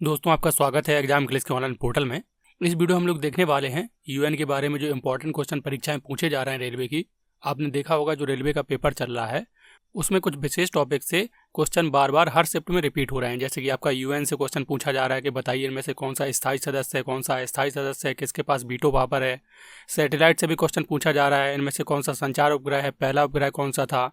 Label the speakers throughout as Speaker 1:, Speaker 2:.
Speaker 1: दोस्तों, आपका स्वागत है एग्जाम क्लिस के ऑनलाइन पोर्टल में। इस वीडियो हम लोग देखने वाले हैं यूएन के बारे में जो इंपॉर्टेंट क्वेश्चन परीक्षाएं पूछे जा रहे हैं रेलवे की। आपने देखा होगा जो रेलवे का पेपर चल रहा है उसमें कुछ विशेष टॉपिक से क्वेश्चन बार बार हर शिफ्ट में रिपीट हो रहे हैं। जैसे कि आपका यूएन से क्वेश्चन पूछा जा रहा है कि बताइए इनमें से कौन सा स्थायी सदस्य है, कौन सा अस्थायी सदस्य है, किसके पास वीटो पावर है। सैटेलाइट से भी क्वेश्चन पूछा जा रहा है, इनमें से कौन सा संचार उपग्रह है, पहला उपग्रह कौन सा था।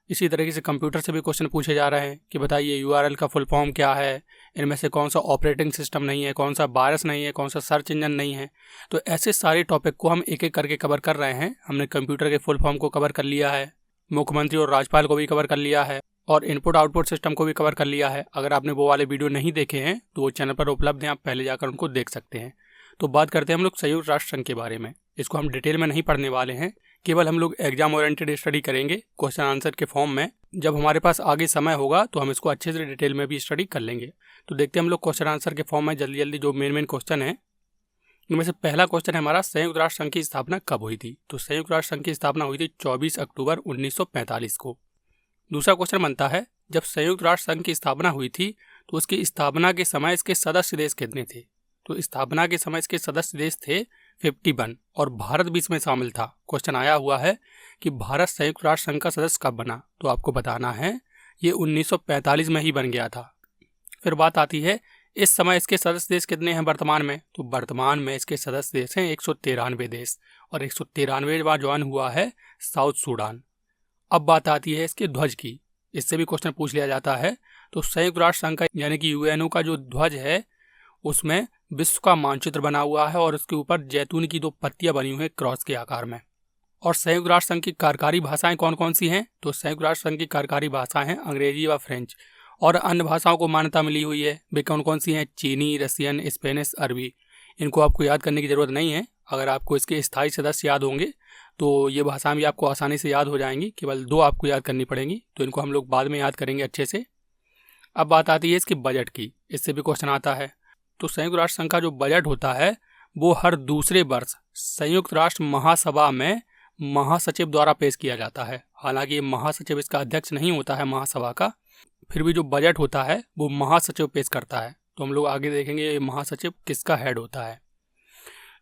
Speaker 1: इसी तरीके से कंप्यूटर से भी क्वेश्चन पूछे जा रहे हैं कि बताइए यूआरएल का फुल फॉर्म क्या है, इनमें से कौन सा ऑपरेटिंग सिस्टम नहीं है, कौन सा वायरस नहीं है, कौन सा सर्च इंजन नहीं है। तो ऐसे सारे टॉपिक को हम एक एक करके कवर कर रहे हैं। हमने कंप्यूटर के फुल फॉर्म को कवर कर लिया है, मुख्यमंत्री और राज्यपाल को भी कवर कर लिया है और इनपुट आउटपुट सिस्टम को भी कवर कर लिया है। अगर आपने वो वाले वीडियो नहीं देखे हैं तो वो चैनल पर उपलब्ध हैं, आप पहले जाकर उनको देख सकते हैं। तो बात करते हैं हम लोग संयुक्त राष्ट्र संघ के बारे में। इसको हम डिटेल में नहीं पढ़ने वाले हैं, केवल हम लोग एग्जाम ओरिएंटेड स्टडी करेंगे क्वेश्चन आंसर के फॉर्म में। जब हमारे पास आगे समय होगा तो हम इसको अच्छे से डिटेल में भी स्टडी कर लेंगे। तो देखते हैं हम लोग क्वेश्चन आंसर के फॉर्म में जल्दी जल्दी जो मेन क्वेश्चन है। इनमें से पहला क्वेश्चन है हमारा, संयुक्त राष्ट्र संघ की स्थापना कब हुई थी। तो संयुक्त राष्ट्र संघ की स्थापना हुई थी 24 अक्टूबर 1945 को। दूसरा क्वेश्चन बनता है, जब संयुक्त राष्ट्र संघ की स्थापना हुई थी तो उसकी स्थापना के समय इसके सदस्य देश कितने थे। तो स्थापना के समय इसके सदस्य देश थे 51 और भारत भी इसमें शामिल था। क्वेश्चन आया हुआ है कि भारत संयुक्त राष्ट्र संघ का सदस्य कब बना, तो आपको बताना है ये 1945 में ही बन गया था। फिर बात आती है इस समय इसके सदस्य देश कितने हैं वर्तमान में। तो वर्तमान में इसके सदस्य देश हैं 193 देश और 193वां ज्वाइन हुआ है साउथ सूडान। अब बात आती है इसके ध्वज की, इससे भी क्वेश्चन पूछ लिया जाता है। तो संयुक्त राष्ट्र संघ का यानी कि यूएनओ का जो ध्वज है उसमें विश्व का मानचित्र बना हुआ है और उसके ऊपर जैतून की दो पत्तियां बनी हुई हैं क्रॉस के आकार में। और संयुक्त राष्ट्र संघ की कार्यकारी भाषाएं कौन कौन सी हैं। तो संयुक्त राष्ट्र संघ की कार्यकारी भाषाएं हैं अंग्रेजी व फ्रेंच और अन्य भाषाओं को मान्यता मिली हुई है। वे कौन कौन सी हैं, चीनी, रसियन, स्पेनिश, अरबी। इनको आपको याद करने की जरूरत नहीं है। अगर आपको इसके स्थायी सदस्य याद होंगे तो ये भाषाएं भी आपको आसानी से याद हो जाएंगी, केवल 2 आपको याद करनी पड़ेंगी। तो इनको हम लोग बाद में याद करेंगे अच्छे से। अब बात आती है इसके बजट की, इससे भी क्वेश्चन आता है। तो संयुक्त राष्ट्र संघ का जो बजट होता है वो हर दूसरे वर्ष संयुक्त राष्ट्र महासभा में महासचिव द्वारा पेश किया जाता है। हालांकि ये महासचिव इसका अध्यक्ष नहीं होता है महासभा का, फिर भी जो बजट होता है वो महासचिव पेश करता है। तो हम लोग आगे देखेंगे ये महासचिव किसका हेड होता है।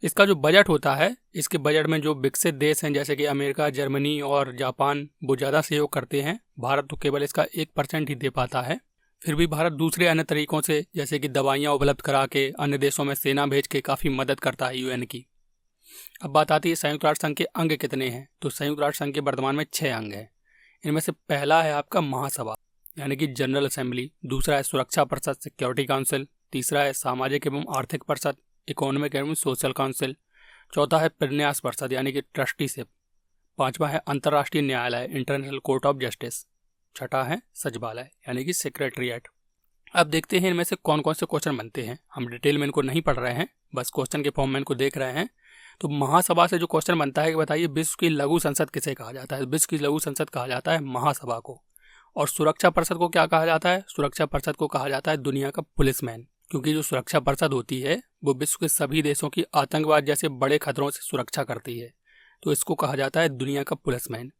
Speaker 1: इसका जो बजट होता है, इसके बजट में जो विकसित देश हैं जैसे कि अमेरिका, जर्मनी और जापान वो ज़्यादा सहयोग करते हैं। भारत तो केवल इसका 1% ही दे पाता है। फिर भी भारत दूसरे अन्य तरीकों से जैसे कि दवाइयाँ उपलब्ध करा के अन्य देशों में सेना भेज के काफ़ी मदद करता है यूएन की। अब बात आती है संयुक्त राष्ट्र संघ के अंग कितने हैं। तो संयुक्त राष्ट्र संघ के वर्तमान में 6 अंग हैं। इनमें से पहला है आपका महासभा यानी कि जनरल असेंबली, दूसरा है सुरक्षा परिषद सिक्योरिटी काउंसिल, तीसरा है सामाजिक एवं आर्थिक परिषद इकोनॉमिक एवं सोशल काउंसिल, चौथा है प्रन्यास परिषद यानी कि ट्रस्टीशिप, पांचवा है अंतर्राष्ट्रीय न्यायालय इंटरनेशनल कोर्ट ऑफ जस्टिस, छठा है सचिवालय यानी कि सेक्रेटरीट। अब देखते हैं इनमें से कौन कौन से क्वेश्चन बनते हैं। हम डिटेल में इनको नहीं पढ़ रहे हैं, बस क्वेश्चन के फॉर्म में इनको देख रहे हैं। तो महासभा से जो क्वेश्चन बनता है कि बताइए विश्व की लघु संसद किसे कहा जाता है। विश्व की लघु संसद कहा जाता है महासभा को। और सुरक्षा परिषद को क्या कहा जाता है। सुरक्षा परिषद को कहा जाता है दुनिया का पुलिसमैन, क्योंकि जो सुरक्षा परिषद होती है वो विश्व के सभी देशों की आतंकवाद जैसे बड़े खतरों से सुरक्षा करती है। तो इसको कहा जाता है दुनिया का पुलिसमैन।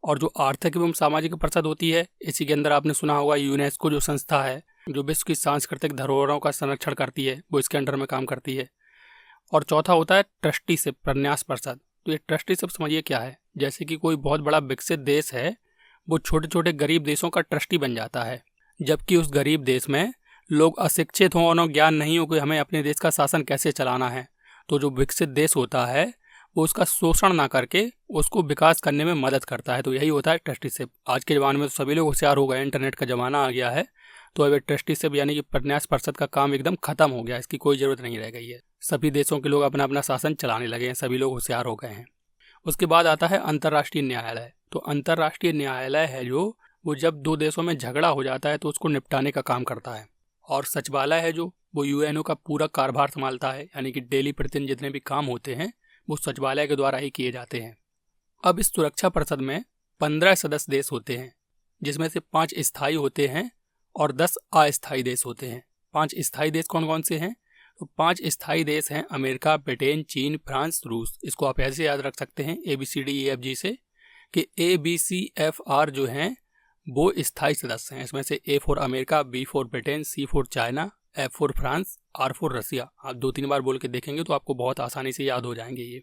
Speaker 1: और जो आर्थिक एवं सामाजिक परिषद होती है, इसी के अंदर आपने सुना होगा यूनेस्को जो संस्था है जो विश्व की सांस्कृतिक धरोहरों का संरक्षण करती है, वो इसके अंडर में काम करती है। और चौथा होता है ट्रस्टीशिप प्रन्यास परिषद। तो ये ट्रस्टीशिप समझिए क्या है, जैसे कि कोई बहुत बड़ा विकसित देश है वो छोटे छोटे गरीब देशों का ट्रस्टी बन जाता है, जबकि उस गरीब देश में लोग अशिक्षित हों और ज्ञान नहीं हो कि हमें अपने देश का शासन कैसे चलाना है। तो जो विकसित देश होता है वो उसका शोषण ना करके उसको विकास करने में मदद करता है। तो यही होता है ट्रस्टीशिप। आज के ज़माने में तो सभी लोग होशियार हो गए, इंटरनेट का ज़माना आ गया है, तो अब ट्रस्टीशिप यानी कि प्रन्यास परिषद का काम एकदम खत्म हो गया, इसकी कोई ज़रूरत नहीं रह गई है। सभी देशों के लोग अपना अपना शासन चलाने लगे हैं, सभी लोग होशियार हो गए हैं। उसके बाद आता है अंतर्राष्ट्रीय न्यायालय। तो अंतर्राष्ट्रीय न्यायालय है जो वो जब 2 देशों में झगड़ा हो जाता है तो उसको निपटाने का काम करता है। और सचिवालय है जो वो यूएनओ का पूरा कार्यभार संभालता है, यानी कि डेली प्रतिदिन जितने भी काम होते हैं वो सचिवालय के द्वारा ही किए जाते हैं। अब इस सुरक्षा परिषद में 15 सदस्य देश होते हैं, जिसमें से 5 स्थायी होते हैं और 10 अस्थायी देश होते हैं। 5 स्थायी देश कौन कौन से हैं। तो 5 स्थायी देश हैं अमेरिका, ब्रिटेन, चीन, फ्रांस, रूस। इसको आप ऐसे याद रख सकते हैं ABCDEFG से कि ABCFR जो हैं वो स्थायी सदस्य हैं। इसमें से A for America, B for Britain, C for China, F for France, R for Russia. आप 2-3 बार बोल के देखेंगे तो आपको बहुत आसानी से याद हो जाएंगे ये।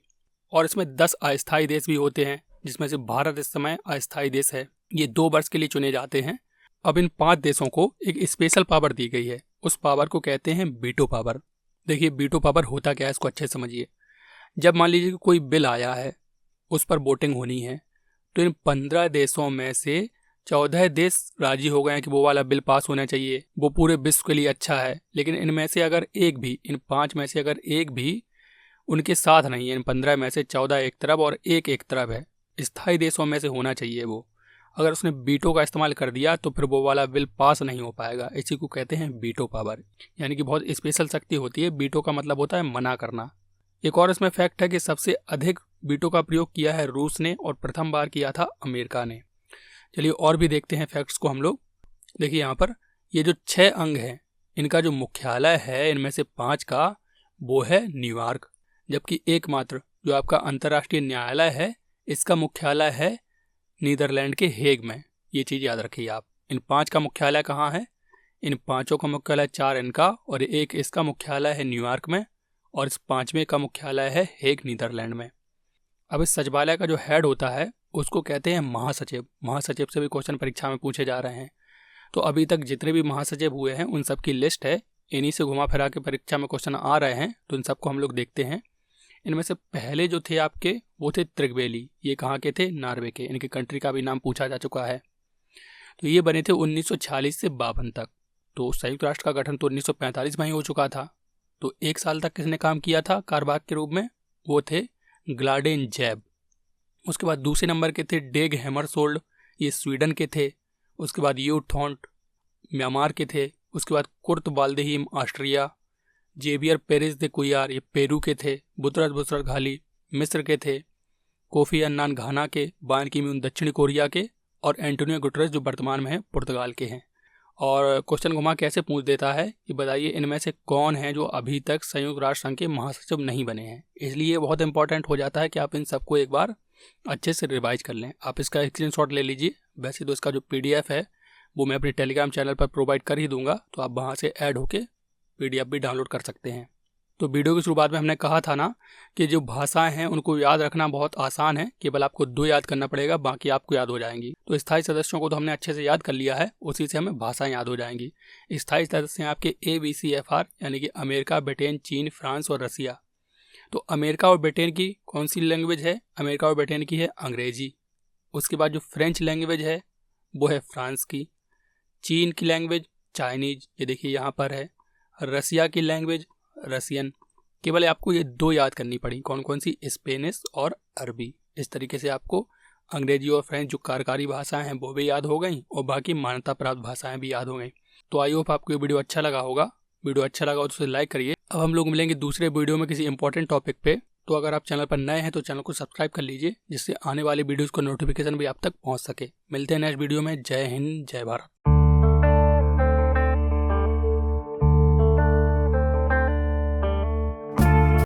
Speaker 1: और इसमें 10 अस्थायी देश भी होते हैं, जिसमें से भारत इस समय अस्थायी देश है। ये 2 वर्ष के लिए चुने जाते हैं। अब इन 5 देशों को एक स्पेशल पावर दी गई है, उस पावर को कहते हैं वीटो पावर। देखिए वीटो पावर होता क्या है, इसको अच्छे समझिए। जब मान लीजिए कि कोई बिल आया है, उस पर वोटिंग होनी है, तो इन 15 देशों में से 14 देश राजी हो गए हैं कि वो वाला बिल पास होना चाहिए, वो पूरे विश्व के लिए अच्छा है। लेकिन इनमें से अगर एक भी, इन 5 में से अगर एक भी उनके साथ नहीं है, इन 15 में से 14 एक तरफ और एक तरफ है, स्थायी देशों में से होना चाहिए वो, अगर उसने वीटो का इस्तेमाल कर दिया तो फिर वो वाला बिल पास नहीं हो पाएगा। इसी को कहते हैं वीटो पावर, यानी कि बहुत स्पेशल शक्ति होती है। वीटो का मतलब होता है मना करना। एक और इसमें फैक्ट है कि सबसे अधिक वीटो का प्रयोग किया है रूस ने और प्रथम बार किया था अमेरिका ने। चलिए और भी देखते हैं फैक्ट्स को हम लोग। देखिए यहाँ पर ये जो 6 अंग हैं, इनका जो मुख्यालय है इनमें से 5 का वो है न्यूयॉर्क, जबकि एकमात्र जो आपका अंतर्राष्ट्रीय न्यायालय है इसका मुख्यालय है नीदरलैंड के हेग में। ये चीज़ याद रखिए आप। इन 5 का मुख्यालय कहाँ है? इन 5 का मुख्यालय 4 इनका और एक इसका मुख्यालय है न्यूयॉर्क में, और इस 5वें का मुख्यालय है हेग नीदरलैंड में। अब इस सचिवालय का जो हेड होता है उसको कहते हैं महासचिव। महासचिव से भी क्वेश्चन परीक्षा में पूछे जा रहे हैं। तो अभी तक जितने भी महासचिव हुए हैं उन सब की लिस्ट है, इन्हीं से घुमा फिरा के परीक्षा में क्वेश्चन आ रहे हैं, तो इन सबको हम लोग देखते हैं। इनमें से पहले जो थे आपके वो थे त्रिगवेली। ये कहाँ के थे? नॉर्वे के। इनकी कंट्री का भी नाम पूछा जा चुका है। तो ये बने थे 1946 से 52 तक। तो संयुक्त राष्ट्र का गठन तो 1945 में ही हो चुका था। तो 1 साल तक किसने काम किया था कार्यवाहक के रूप में? वो थे ग्लाडेन जैब। उसके बाद दूसरे नंबर के थे डेग हैमरशोल्ड, ये स्वीडन के थे। उसके बाद यू थॉन्ट म्यांमार के थे। उसके बाद कुर्ट वाल्देहीम ऑस्ट्रिया। जेवियर पेरेज दे कुयार, ये पेरू के थे। बुतरस बुसरत घाली मिस्र के थे। कोफी अन्नान घाना के। बान की मून दक्षिण कोरिया के। और एंटोनियो गुटरेस जो वर्तमान में है पुर्तगाल के हैं। और क्वेश्चन घुमा कैसे पूछ देता है कि बताइए इनमें से कौन है जो अभी तक संयुक्त राष्ट्र संघ के महासचिव नहीं बने हैं। इसलिए ये बहुत इंपॉर्टेंट हो जाता है कि आप इन सबको एक बार अच्छे से रिवाइज कर लें। आप इसका स्क्रीनशॉट ले लीजिए। वैसे तो इसका जो PDF है वो मैं अपने टेलीग्राम चैनल पर प्रोवाइड कर ही दूंगा, तो आप वहाँ से ऐड होके PDF भी डाउनलोड कर सकते हैं। तो वीडियो की शुरुआत में हमने कहा था ना कि जो भाषाएं हैं उनको याद रखना बहुत आसान है, केवल आपको 2 याद करना पड़ेगा, बाकी आपको याद हो जाएंगी। तो स्थायी सदस्यों को तो हमने अच्छे से याद कर लिया है, उसी से हमें भाषाएं याद हो जाएंगी। स्थायी सदस्य हैं आपके ABCFR, यानी कि अमेरिका, ब्रिटेन, चीन, फ्रांस और रसिया। तो अमेरिका और ब्रिटेन की कौन सी लैंग्वेज है? अमेरिका और ब्रिटेन की है अंग्रेजी। उसके बाद जो फ्रेंच लैंग्वेज है वो है फ्रांस की। चीन की लैंग्वेज चाइनीज, ये देखिए यहाँ पर है। रसिया की लैंग्वेज रसियन। केवल आपको ये 2 याद करनी पड़ी, कौन कौन सी? स्पेनिश और अरबी। इस तरीके से आपको अंग्रेजी और फ्रेंच जो कार्यकारी भाषाएं हैं वो भी याद हो गई और बाकी मान्यता प्राप्त भाषाएं भी याद हो गई। तो आई होप आपको ये वीडियो अच्छा लगा होगा। वीडियो अच्छा लगा हो तो उसे लाइक करिए। अब हम लोग मिलेंगे दूसरे वीडियो में किसी इंपॉर्टेंट टॉपिक पे। तो अगर आप चैनल पर नए हैं तो चैनल को सब्सक्राइब कर लीजिए, जिससे आने वाली वीडियोस को नोटिफिकेशन भी आप तक पहुंच सके। मिलते हैं नेक्स्ट वीडियो में। जय हिंद, जय भारत।